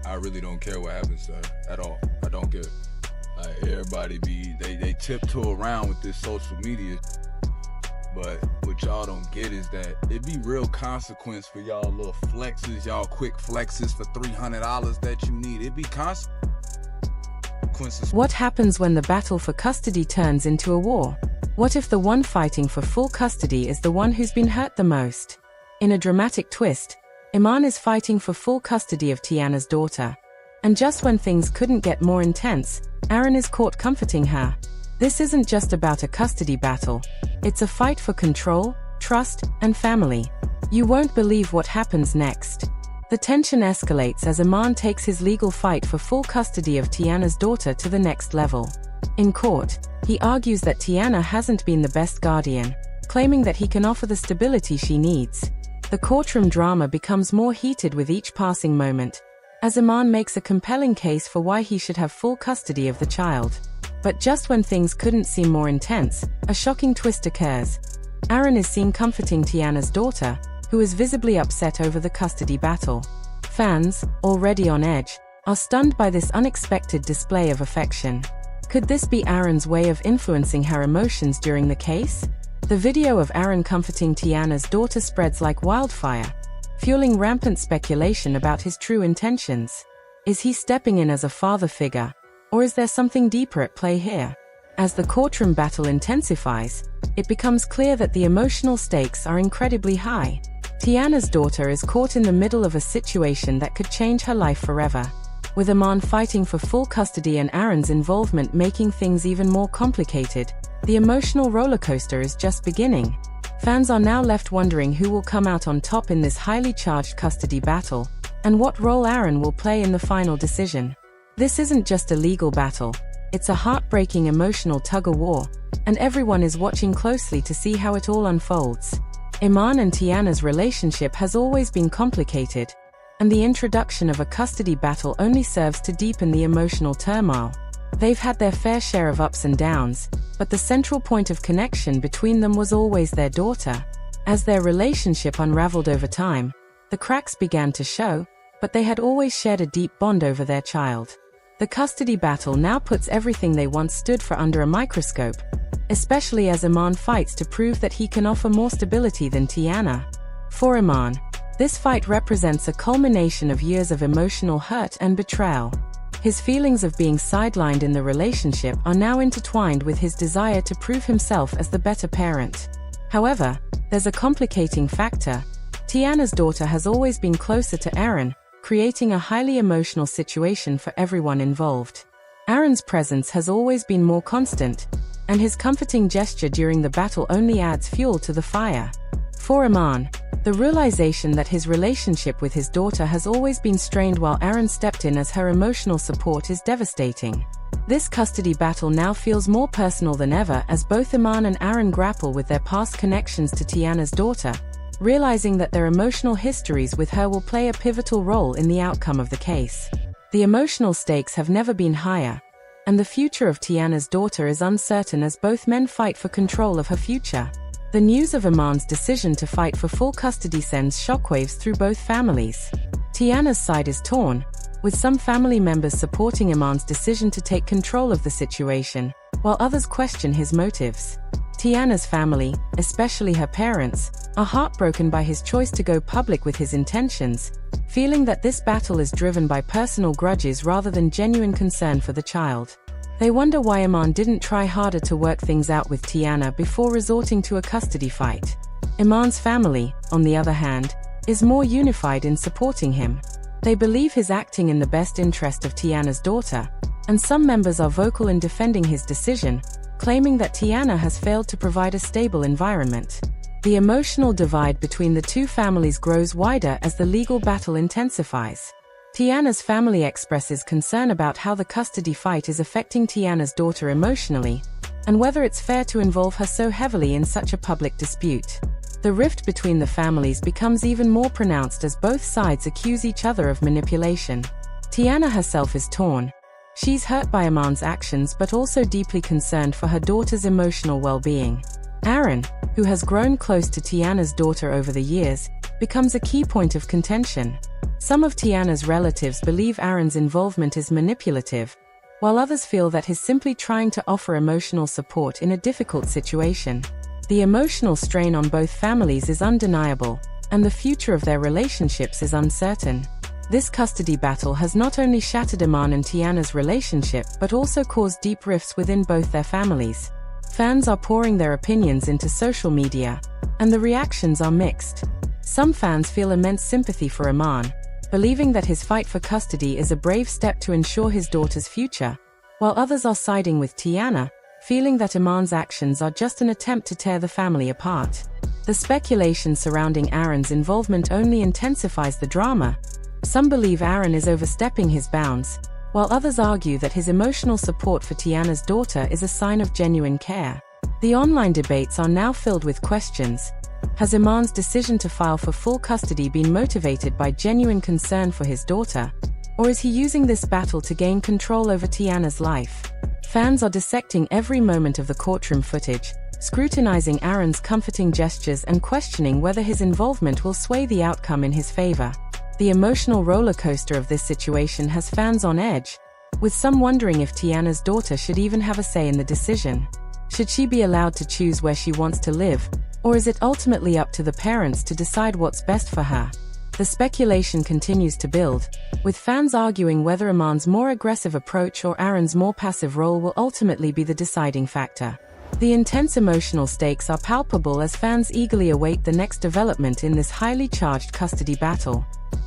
I really don't care what happens to her at all. I don't care. Like, everybody they tiptoe around with this social media, but what y'all don't get is that it be real consequence for y'all little flexes, y'all quick flexes for $300 that you need. It be consequences. What happens when the battle for custody turns into a war? What if the one fighting for full custody is the one who's been hurt the most? In a dramatic twist, Iman is fighting for full custody of Teyana's daughter. And just when things couldn't get more intense, Aaron is caught comforting her. This isn't just about a custody battle. It's a fight for control, trust, and family. You won't believe what happens next. The tension escalates as Iman takes his legal fight for full custody of Teyana's daughter to the next level. In court, he argues that Teyana hasn't been the best guardian, claiming that he can offer the stability she needs. The courtroom drama becomes more heated with each passing moment, as Iman makes a compelling case for why he should have full custody of the child. But just when things couldn't seem more intense, a shocking twist occurs. Aaron is seen comforting Teyana's daughter, who is visibly upset over the custody battle. Fans, already on edge, are stunned by this unexpected display of affection. Could this be Aaron's way of influencing her emotions during the case? The video of Aaron comforting Teyana's daughter spreads like wildfire, fueling rampant speculation about his true intentions. Is he stepping in as a father figure, or is there something deeper at play here? As the courtroom battle intensifies, it becomes clear that the emotional stakes are incredibly high. Teyana's daughter is caught in the middle of a situation that could change her life forever. With Iman fighting for full custody and Aaron's involvement making things even more complicated, the emotional rollercoaster is just beginning. Fans are now left wondering who will come out on top in this highly charged custody battle, and what role Aaron will play in the final decision. This isn't just a legal battle, it's a heartbreaking emotional tug-of-war, and everyone is watching closely to see how it all unfolds. Iman and Teyana's relationship has always been complicated, and the introduction of a custody battle only serves to deepen the emotional turmoil. They've had their fair share of ups and downs, but the central point of connection between them was always their daughter. As their relationship unraveled over time, the cracks began to show, but they had always shared a deep bond over their child. The custody battle now puts everything they once stood for under a microscope, especially as Iman fights to prove that he can offer more stability than Teyana. For Iman, this fight represents a culmination of years of emotional hurt and betrayal. His feelings of being sidelined in the relationship are now intertwined with his desire to prove himself as the better parent. However, there's a complicating factor. Teyana's daughter has always been closer to Aaron, creating a highly emotional situation for everyone involved. Aaron's presence has always been more constant, and his comforting gesture during the battle only adds fuel to the fire. For Iman, the realization that his relationship with his daughter has always been strained while Aaron stepped in as her emotional support is devastating. This custody battle now feels more personal than ever as both Iman and Aaron grapple with their past connections to Teyana's daughter, realizing that their emotional histories with her will play a pivotal role in the outcome of the case. The emotional stakes have never been higher, and the future of Teyana's daughter is uncertain as both men fight for control of her future. The news of Iman's decision to fight for full custody sends shockwaves through both families. Teyana's side is torn, with some family members supporting Iman's decision to take control of the situation, while others question his motives. Teyana's family, especially her parents, are heartbroken by his choice to go public with his intentions, feeling that this battle is driven by personal grudges rather than genuine concern for the child. They wonder why Iman didn't try harder to work things out with Teyana before resorting to a custody fight. Iman's family, on the other hand, is more unified in supporting him. They believe he's acting in the best interest of Teyana's daughter, and some members are vocal in defending his decision, claiming that Teyana has failed to provide a stable environment. The emotional divide between the two families grows wider as the legal battle intensifies. Teyana's family expresses concern about how the custody fight is affecting Teyana's daughter emotionally, and whether it's fair to involve her so heavily in such a public dispute. The rift between the families becomes even more pronounced as both sides accuse each other of manipulation. Teyana herself is torn. She's hurt by Iman's actions but also deeply concerned for her daughter's emotional well-being. Aaron, who has grown close to Teyana's daughter over the years, becomes a key point of contention. Some of Teyana's relatives believe Aaron's involvement is manipulative, while others feel that he's simply trying to offer emotional support in a difficult situation. The emotional strain on both families is undeniable, and the future of their relationships is uncertain. This custody battle has not only shattered Iman and Teyana's relationship but also caused deep rifts within both their families. Fans are pouring their opinions into social media, and the reactions are mixed. Some fans feel immense sympathy for Iman, believing that his fight for custody is a brave step to ensure his daughter's future, while others are siding with Teyana, feeling that Iman's actions are just an attempt to tear the family apart. The speculation surrounding Aaron's involvement only intensifies the drama. Some believe Aaron is overstepping his bounds, while others argue that his emotional support for Teyana's daughter is a sign of genuine care. The online debates are now filled with questions. Has Iman's decision to file for full custody been motivated by genuine concern for his daughter, or is he using this battle to gain control over Teyana's life? Fans are dissecting every moment of the courtroom footage, scrutinizing Aaron's comforting gestures and questioning whether his involvement will sway the outcome in his favor. The emotional roller coaster of this situation has fans on edge, with some wondering if Teyana's daughter should even have a say in the decision. Should she be allowed to choose where she wants to live, or is it ultimately up to the parents to decide what's best for her? The speculation continues to build, with fans arguing whether Iman's more aggressive approach or Aaron's more passive role will ultimately be the deciding factor. The intense emotional stakes are palpable as fans eagerly await the next development in this highly charged custody battle.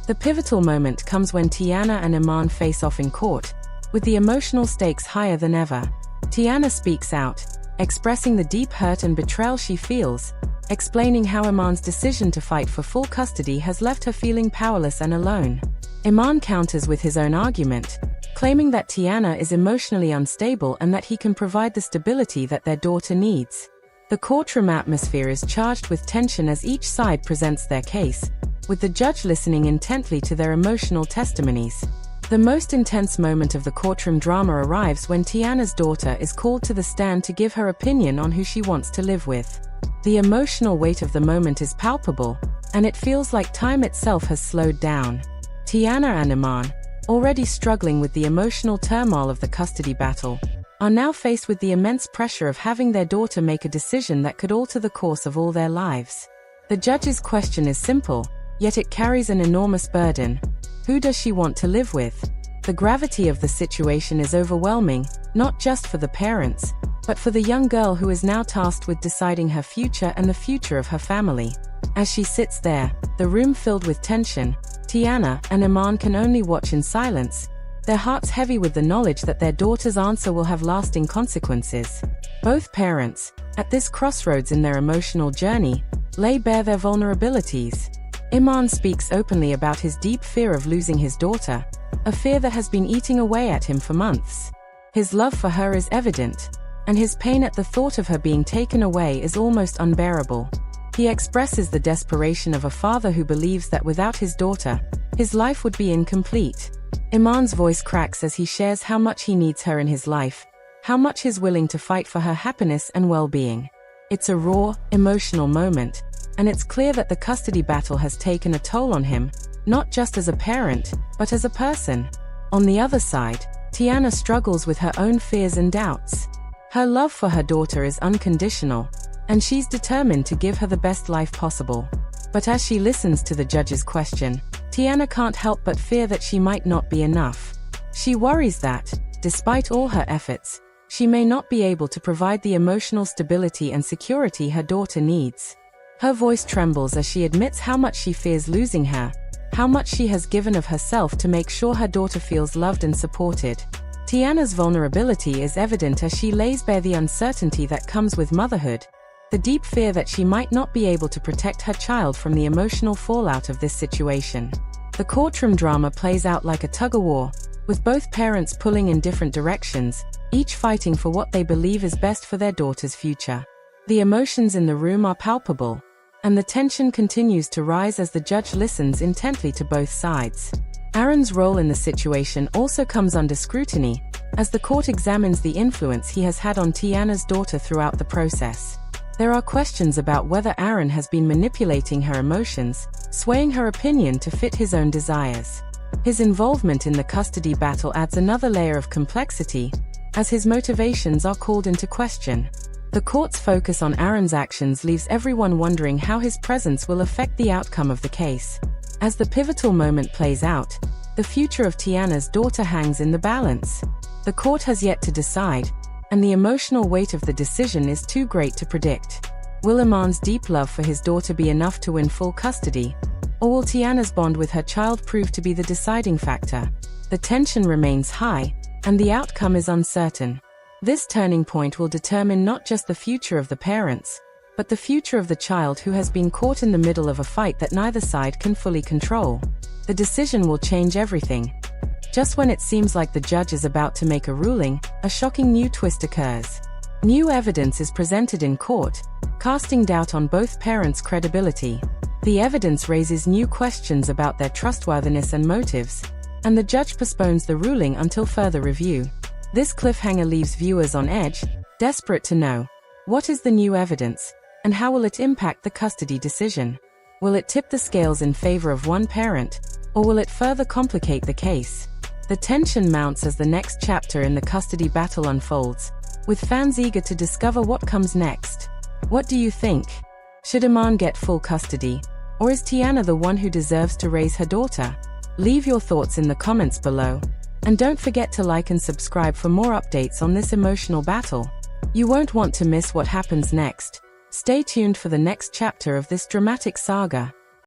The pivotal moment comes when Teyana and Iman face off in court, with the emotional stakes higher than ever. Teyana speaks out, expressing the deep hurt and betrayal she feels, explaining how Iman's decision to fight for full custody has left her feeling powerless and alone. Iman counters with his own argument, claiming that Teyana is emotionally unstable and that he can provide the stability that their daughter needs. The courtroom atmosphere is charged with tension as each side presents their case, with the judge listening intently to their emotional testimonies. The most intense moment of the courtroom drama arrives when Teyana's daughter is called to the stand to give her opinion on who she wants to live with. The emotional weight of the moment is palpable, and it feels like time itself has slowed down. Teyana and Iman, already struggling with the emotional turmoil of the custody battle, are now faced with the immense pressure of having their daughter make a decision that could alter the course of all their lives. The judge's question is simple, yet it carries an enormous burden. Who does she want to live with? The gravity of the situation is overwhelming, not just for the parents, but for the young girl who is now tasked with deciding her future and the future of her family. As she sits there, the room filled with tension, Teyana and Iman can only watch in silence, their hearts heavy with the knowledge that their daughter's answer will have lasting consequences. Both parents, at this crossroads in their emotional journey, lay bare their vulnerabilities. Iman speaks openly about his deep fear of losing his daughter, a fear that has been eating away at him for months. His love for her is evident, and his pain at the thought of her being taken away is almost unbearable. He expresses the desperation of a father who believes that without his daughter, his life would be incomplete. Iman's voice cracks as he shares how much he needs her in his life, how much he's willing to fight for her happiness and well-being. It's a raw, emotional moment, and it's clear that the custody battle has taken a toll on him, not just as a parent, but as a person. On the other side, Teyana struggles with her own fears and doubts. Her love for her daughter is unconditional, and she's determined to give her the best life possible. But as she listens to the judge's question, Teyana can't help but fear that she might not be enough. She worries that, despite all her efforts, she may not be able to provide the emotional stability and security her daughter needs. Her voice trembles as she admits how much she fears losing her, how much she has given of herself to make sure her daughter feels loved and supported. Teyana's vulnerability is evident as she lays bare the uncertainty that comes with motherhood, the deep fear that she might not be able to protect her child from the emotional fallout of this situation. The courtroom drama plays out like a tug-of-war, with both parents pulling in different directions, each fighting for what they believe is best for their daughter's future. The emotions in the room are palpable, and the tension continues to rise as the judge listens intently to both sides. Aaron's role in the situation also comes under scrutiny, as the court examines the influence he has had on Teyana's daughter throughout the process. There are questions about whether Aaron has been manipulating her emotions, swaying her opinion to fit his own desires. His involvement in the custody battle adds another layer of complexity, as his motivations are called into question. The court's focus on Aaron's actions leaves everyone wondering how his presence will affect the outcome of the case. As the pivotal moment plays out, the future of Teyana's daughter hangs in the balance. The court has yet to decide, and the emotional weight of the decision is too great to predict. Will Iman's deep love for his daughter be enough to win full custody, or will Teyana's bond with her child prove to be the deciding factor? The tension remains high, and the outcome is uncertain. This turning point will determine not just the future of the parents, but the future of the child who has been caught in the middle of a fight that neither side can fully control. The decision will change everything. Just when it seems like the judge is about to make a ruling, a shocking new twist occurs. New evidence is presented in court, casting doubt on both parents' credibility. The evidence raises new questions about their trustworthiness and motives, and the judge postpones the ruling until further review. This cliffhanger leaves viewers on edge, desperate to know, what is the new evidence, and how will it impact the custody decision? Will it tip the scales in favor of one parent, or will it further complicate the case? The tension mounts as the next chapter in the custody battle unfolds, with fans eager to discover what comes next. What do you think? Should Iman get full custody, or is Teyana the one who deserves to raise her daughter? Leave your thoughts in the comments below. And don't forget to like and subscribe for more updates on this emotional battle. You won't want to miss what happens next. Stay tuned for the next chapter of this dramatic saga.